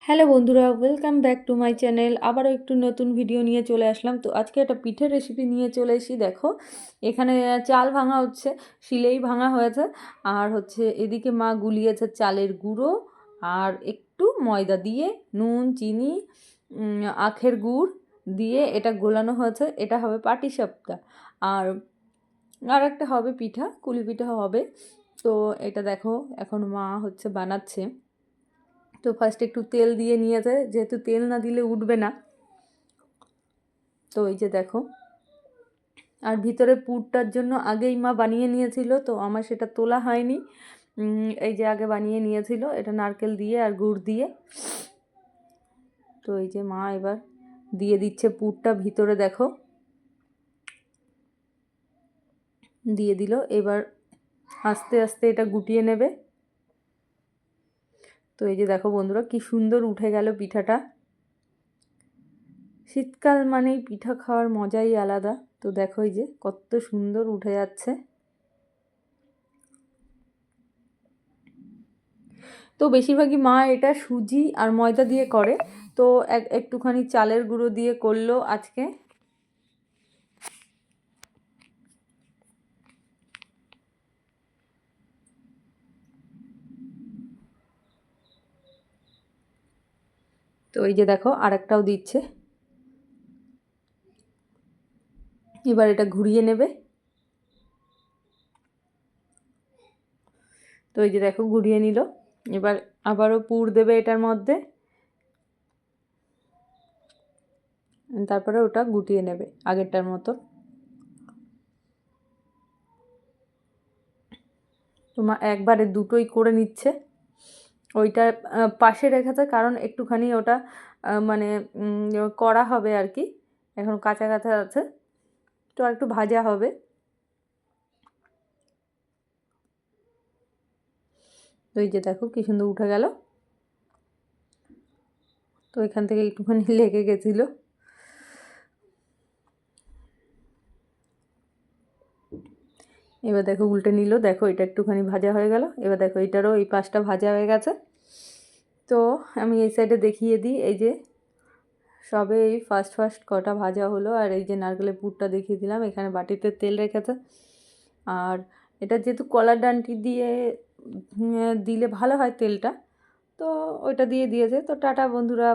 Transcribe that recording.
Hello বন্ধুরা, welcome back to my channel. আবারও একটু নতুন ভিডিও নিয়ে চলে আসলাম। তো আজকে একটা পিঠের রেসিপি নিয়ে চলে এসেছি। দেখো এখানে চাল ভাঙা হচ্ছে, শিলেই ভাঙা হয়েছে। আর হচ্ছে এদিকে মা গুলিয়েছে চালের গুঁড়ো আর একটু ময়দা দিয়ে, নুন, চিনি, আখের গুড় দিয়ে এটা গোলানো হয়েছে। এটা হবে পাটিসাপটা। আর আর একটা হবে পিঠা, কুলি পিঠা হবে। তো এটা দেখো এখন মা হচ্ছে বানাচ্ছে। তো ফার্স্ট একটু তেল দিয়ে নিয়েছে, যেহেতু তেল না দিলে উঠবে না। তো এই যে দেখো, আর ভিতরে পুরটার জন্য আগেই মা বানিয়ে নিয়েছিল, তো আমার সেটা তোলা হয়নি। এই যে আগে বানিয়ে নিয়েছিল, এটা নারকেল দিয়ে আর গুড় দিয়ে। তো এই যে মা এবার দিয়ে দিচ্ছে পুরটা ভিতরে, দেখো দিয়ে দিল। এবার আস্তে আস্তে এটা গুটিয়ে নেবে। তো এই যে দেখো বন্ধুরা, কি সুন্দর উঠে গেল পিঠাটা। শীতকাল মানেই পিঠা খাওয়ার মজাই আলাদা। তো দেখো এই যে কত সুন্দর উঠে যাচ্ছে। তো বেশিরভাগই মা এটা সুজি আর ময়দা দিয়ে করে, তো একটুখানি চালের গুঁড়ো দিয়ে করলো আজকে। তো এই যে দেখো আরেকটাও দিচ্ছে। এবার এটা ঘুরিয়ে নেবে। তো এই যে দেখো ঘুরিয়ে নিল। এবার আবারও পুর দেবে এটার মধ্যে, তারপরে ওটা গুটিয়ে নেবে আগেরটার মতো। তোমার একবারে দুটোই করে নিচ্ছে। ওইটা পাশে রেখেছে, কারণ একটুখানি ওটা মানে করা হবে আর কি, এখন কাঁচা কাঁচা আছে, তো আর একটু ভাজা হবে। তো এই যে দেখো কি সুন্দর উঠে গেল। তো এখান থেকে একটুখানি লেগে গেছিলো। এবার দেখো উল্টে নিল, দেখো এটা একটুখানি ভাজা হয়ে গেল। এবার দেখো এটারও এই পাশটা ভাজা হয়ে গেছে। তো আমি এই সাইডে দেখিয়ে দিই। এই যে সবে এই ফার্স্ট ফার্স্ট কটা ভাজা হলো, আর এই যে নারকেলের পুরটা দেখিয়ে দিলাম। এখানে বাটিতে তেল রেখেছে। আর এটা যেহেতু কলার ডান্টি দিয়ে দিলে ভালো হয় তেলটা, তো ওইটা দিয়ে দিয়েছে। তো টাটা বন্ধুরা।